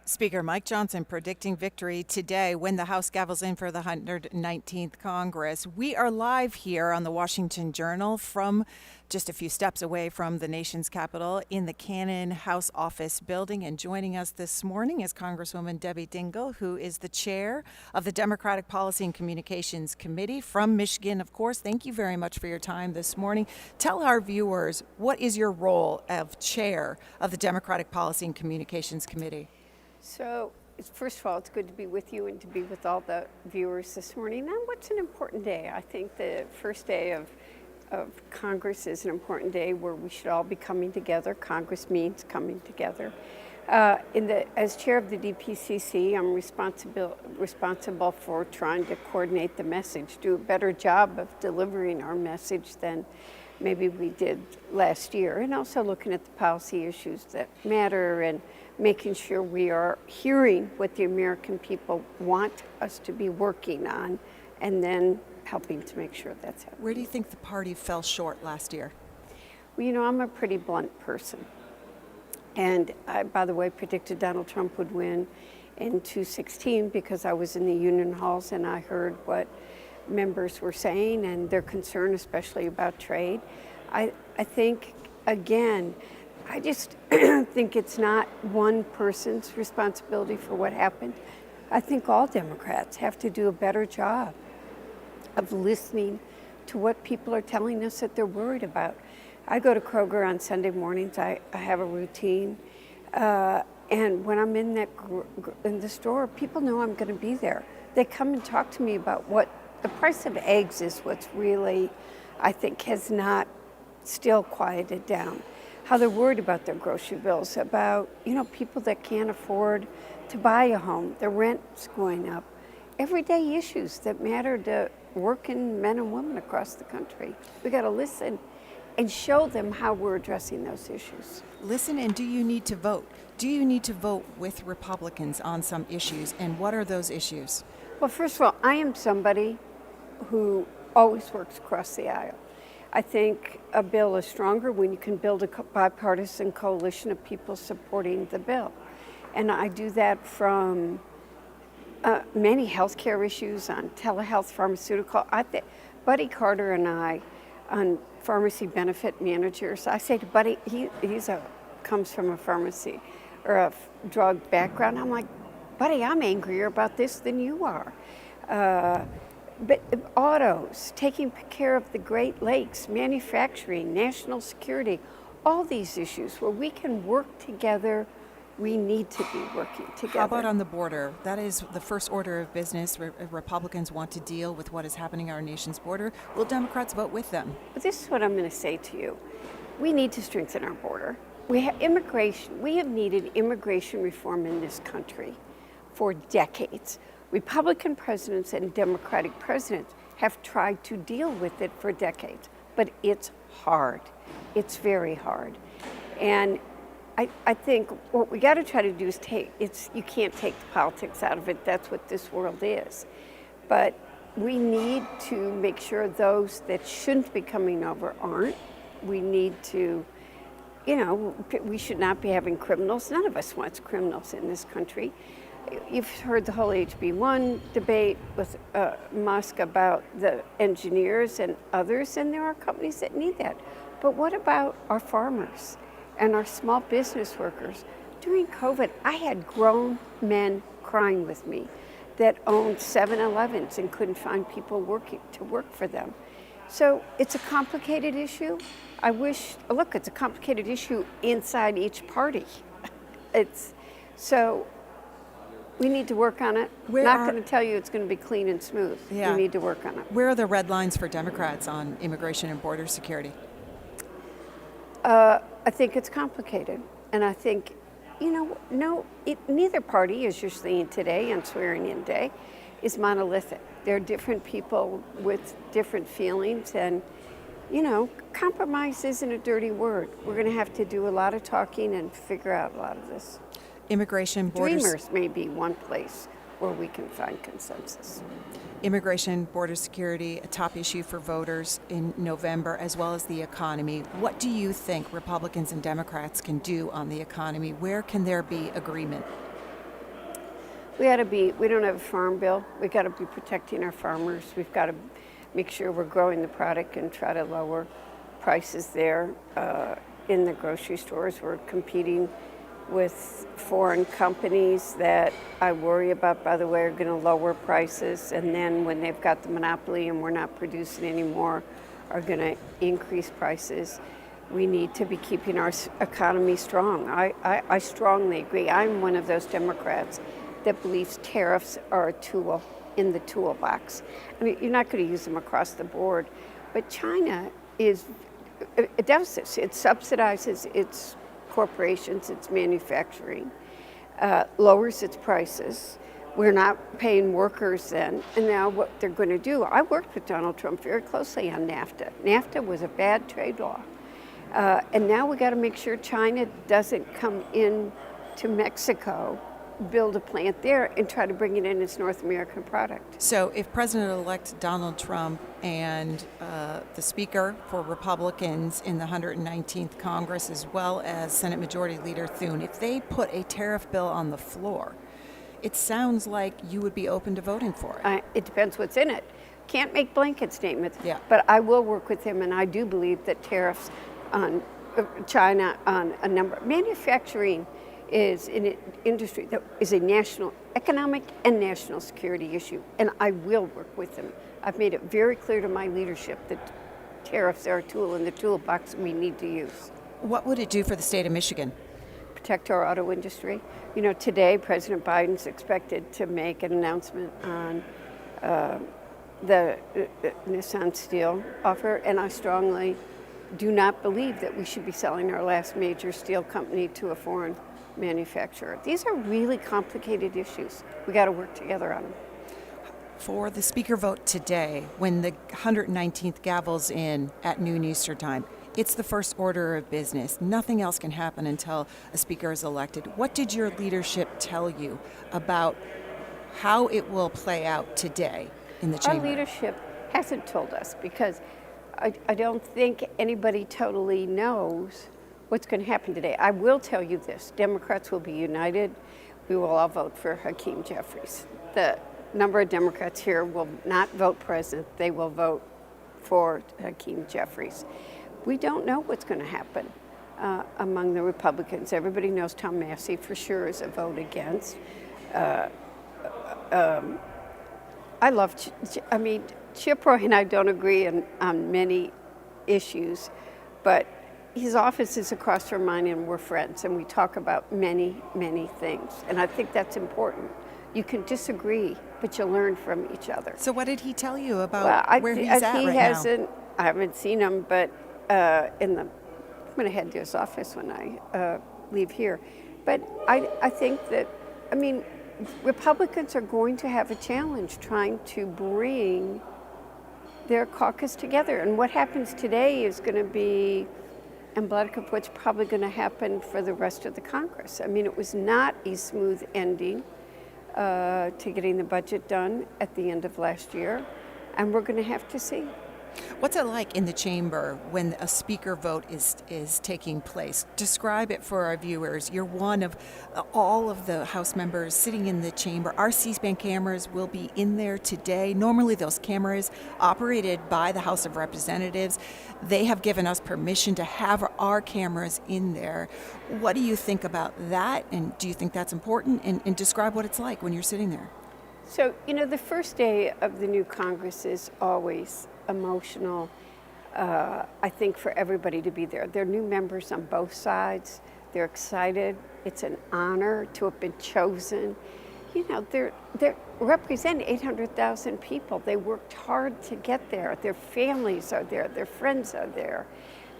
Speaker Mike Johnson predicting victory today when the House gavels in for the 119th Congress. We are live here on the Washington Journal from just a few steps away from the nation's capital in the Cannon House Office building. And joining us this morning is Congresswoman Debbie Dingell, who is the chair of the Democratic Policy and Communications Committee from Michigan, of course. Thank you very much for your time this morning. Tell our viewers, what is your role of chair of the Democratic Policy and Communications Committee? So, first of all, it's good to be with you and to be with all the viewers this morning. Now, what's an important day? I think the first day of Congress is an important day where we should all be coming together. Congress means coming together. As chair of the DPCC, I'm responsible for trying to coordinate the message, do a better job of delivering our message than maybe we did last year, and also looking at the policy issues that matter and making sure we are hearing what the American people want us to be working on, and then helping to make sure that's happening. Where do you think the party fell short last year? Well, you know, I'm a pretty blunt person. And I, by the way, predicted Donald Trump would win in 2016 because I was in the union halls and I heard what members were saying and their concern, especially about trade. I think, again, I just think it's not one person's responsibility for what happened. I think all Democrats have to do a better job of listening to what people are telling us that they're worried about. I go to Kroger on Sunday mornings. I have a routine. And when I'm in the store, people know I'm going to be there. They come and talk to me about what the price of eggs is what's really, I think, has not still quieted down. How they're worried about their grocery bills, about, people that can't afford to buy a home, the rent's going up. Everyday issues that matter to working men and women across the country. We got to listen and show them how we're addressing those issues. Listen, and do you need to vote? Do you need to vote with Republicans on some issues, and what are those issues? Well, first of all, I am somebody who always works across the aisle. I think a bill is stronger when you can build a bipartisan coalition of people supporting the bill. And I do that from many healthcare issues on telehealth, pharmaceutical. Buddy Carter and I, on pharmacy benefit managers, I say to Buddy, he's comes from a pharmacy or a drug background. I'm like, Buddy, I'm angrier about this than you are. But autos, taking care of the Great Lakes, manufacturing, national security, all these issues where we can work together, we need to be working together. How about on the border? That is the first order of business. Republicans want to deal with what is happening on our nation's border. Will Democrats vote with them? But this is what I'm going to say to you. We need to strengthen our border. We have immigration. We have needed immigration reform in this country for decades. Republican presidents and Democratic presidents have tried to deal with it for decades, but it's hard. It's very hard. And I think what we got to try to do is you can't take the politics out of it. That's what this world is. But we need to make sure those that shouldn't be coming over aren't. We need to, we should not be having criminals. None of us wants criminals in this country. You've heard the whole HB1 debate with Musk about the engineers and others, and there are companies that need that. But what about our farmers and our small business workers? During COVID, I had grown men crying with me that owned 7-Elevens and couldn't find people to work for them. So it's a complicated issue. It's a complicated issue inside each party. We need to work on it. Not going to tell you it's going to be clean and smooth. Yeah. We need to work on it. Where are the red lines for Democrats on immigration and border security? I think it's complicated. And I think, neither party, as you're seeing today on swearing-in day, is monolithic. There are different people with different feelings. And, compromise isn't a dirty word. We're going to have to do a lot of talking and figure out a lot of this. Immigration, borders. Dreamers may be one place where we can find consensus. Immigration, border security, a top issue for voters in November, as well as the economy. What do you think Republicans and Democrats can do on the economy? Where can there be agreement? We don't have a farm bill. We got to be protecting our farmers. We've got to make sure we're growing the product and try to lower prices there. In the grocery stores, we're competing with foreign companies that I worry about, by the way, are going to lower prices. And then when they've got the monopoly and we're not producing anymore, are going to increase prices. We need to be keeping our economy strong. I strongly agree. I'm one of those Democrats that believes tariffs are a tool in the toolbox. I mean, you're not going to use them across the board, but China it does this. It subsidizes its corporations, its manufacturing, lowers its prices. We're not paying workers then. And now what they're going to do, I worked with Donald Trump very closely on NAFTA. NAFTA was a bad trade law. And now we got to make sure China doesn't come in to Mexico, build a plant there, and try to bring it in as North American product. So if President-elect Donald Trump and the Speaker for Republicans in the 119th Congress, as well as Senate Majority Leader Thune, if they put a tariff bill on the floor, it sounds like you would be open to voting for it. It depends what's in it. Can't make blanket statements, Yeah. But I will work with him, and I do believe that tariffs on China on a number. Manufacturing is an industry that is a national economic and national security issue, and I will work with them. I've made it very clear to my leadership that tariffs are a tool in the toolbox we need to use. What would it do for the state of Michigan? Protect our auto industry. You know, today President Biden's expected to make an announcement on the Nissan steel offer, and I strongly do not believe that we should be selling our last major steel company to a foreign manufacturer. These are really complicated issues. We got to work together on them. For the Speaker vote today, when the 119th gavel's in at noon Eastern Time, it's the first order of business. Nothing else can happen until a Speaker is elected. What did your leadership tell you about how it will play out today in the chamber? Our leadership hasn't told us because I don't think anybody totally knows what's going to happen today. I will tell you this. Democrats will be united. We will all vote for Hakeem Jeffries. The number of Democrats here will not vote president. They will vote for Hakeem Jeffries. We don't know what's going to happen among the Republicans. Everybody knows Tom Massey for sure is a vote against. Chip Roy and I don't agree on many issues, but his office is across from mine and we're friends and we talk about many, many things. And I think that's important. You can disagree, but you learn from each other. So what did he tell you about where he's at he right hasn't, now? I haven't seen him, but I'm going to head to his office when I leave here. But I think that, Republicans are going to have a challenge trying to bring their caucus together. And what happens today is going to be emblematic of what's probably going to happen for the rest of the Congress. I mean, it was not a smooth ending to getting the budget done at the end of last year, and we're going to have to see. What's it like in the chamber when a speaker vote is taking place? Describe it for our viewers. You're one of all of the House members sitting in the chamber. Our C-SPAN cameras will be in there today. Normally those cameras operated by the House of Representatives. They have given us permission to have our cameras in there. What do you think about that? And do you think that's important? And describe what it's like when you're sitting there. So, the first day of the new Congress is always emotional, I think, for everybody to be there. There are new members on both sides. They're excited. It's an honor to have been chosen. They represent 800,000 people. They worked hard to get there. Their families are there. Their friends are there.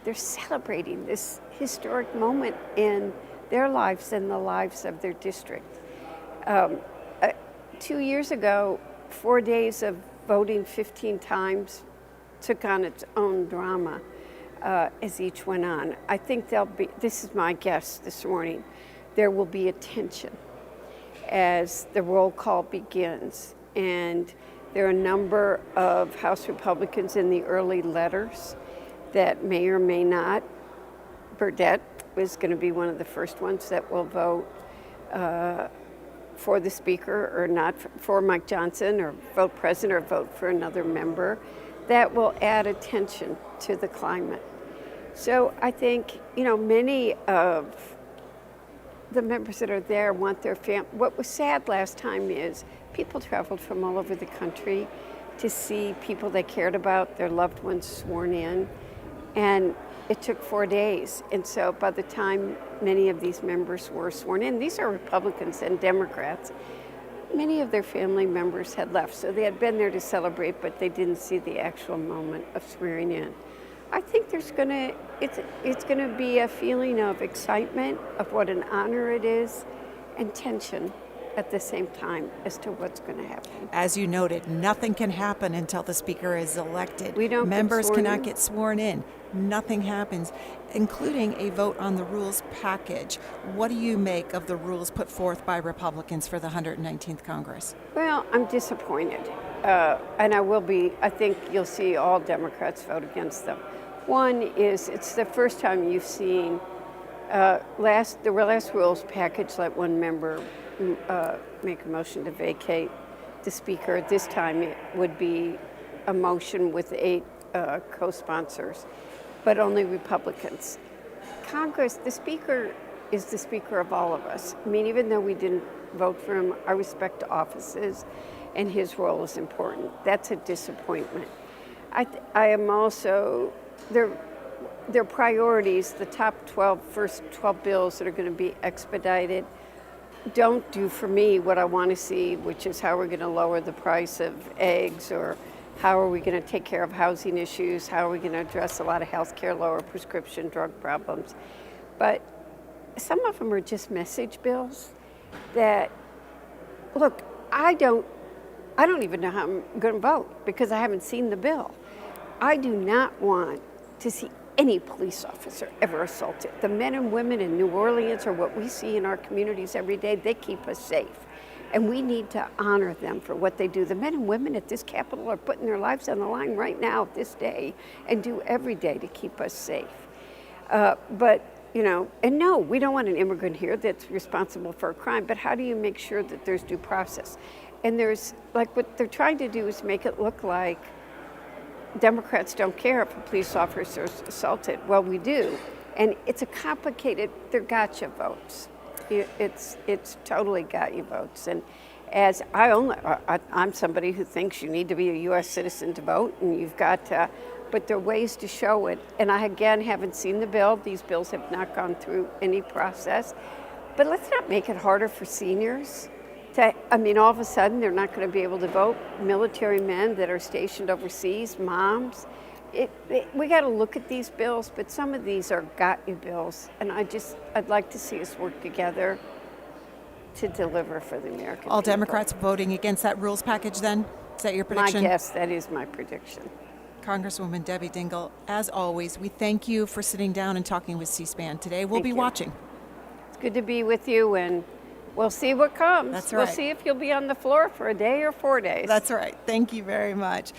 They're celebrating this historic moment in their lives and the lives of their district. 2 years ago, 4 days of voting 15 times took on its own drama as each went on. I think this is my guess this morning, there will be a tension as the roll call begins. And there are a number of House Republicans in the early letters that may or may not. Burdette is going to be one of the first ones that will vote for the speaker or not for Mike Johnson, or vote president or vote for another member, that will add attention to the climate. So I think, many of the members that are there want their family. What was sad last time is people traveled from all over the country to see people they cared about, their loved ones sworn in, and it took 4 days. And so by the time many of these members were sworn in, these are Republicans and Democrats, many of their family members had left. So they had been there to celebrate, but they didn't see the actual moment of swearing in. I think it's gonna be a feeling of excitement, of what an honor it is, and tension at the same time as to what's going to happen. As you noted, nothing can happen until the speaker is elected. We don't Members get sworn cannot in. get sworn in. Nothing happens, including a vote on the rules package. What do you make of the rules put forth by Republicans for the 119th Congress? Well, I'm disappointed, and I think you'll see all Democrats vote against them. One is, it's the first time you've seen the last rules package let one member make a motion to vacate the speaker. This time it would be a motion with 8 co-sponsors, but only Republicans. Congress, the speaker is the speaker of all of us. I mean, even though we didn't vote for him, I respect offices, and his role is important. That's a disappointment. I am also, their priorities, the first 12 bills that are going to be expedited, don't do for me what I want to see, which is how we're going to lower the price of eggs, or how are we going to take care of housing issues, how are we going to address a lot of health care, lower prescription drug problems. But some of them are just message bills that, look, I don't even know how I'm going to vote because I haven't seen the bill. I do not want to see any police officer ever assaulted. The men and women in New Orleans are what we see in our communities every day. They keep us safe. And we need to honor them for what they do. The men and women at this Capitol are putting their lives on the line right now, this day, and do every day to keep us safe. And no, we don't want an immigrant here that's responsible for a crime, but how do you make sure that there's due process? And what they're trying to do is make it look like Democrats don't care if a police officer is assaulted. Well, we do. And it's a complicated, they're gotcha votes. It's totally got you votes. And as I'm somebody who thinks you need to be a U.S. citizen to vote, and you've got to, but there are ways to show it. And I, again, haven't seen the bill. These bills have not gone through any process. But let's not make it harder for seniors. All of a sudden, they're not going to be able to vote. Military men that are stationed overseas, moms. We got to look at these bills, but some of these are got-you bills. And I'd like to see us work together to deliver for the American All people. Democrats voting against that rules package then? Is that your prediction? My guess, that is my prediction. Congresswoman Debbie Dingell, as always, we thank you for sitting down and talking with C-SPAN today. We'll be watching. It's good to be with you, and we'll see what comes. That's right. We'll see if you'll be on the floor for a day or 4 days. That's right. Thank you very much.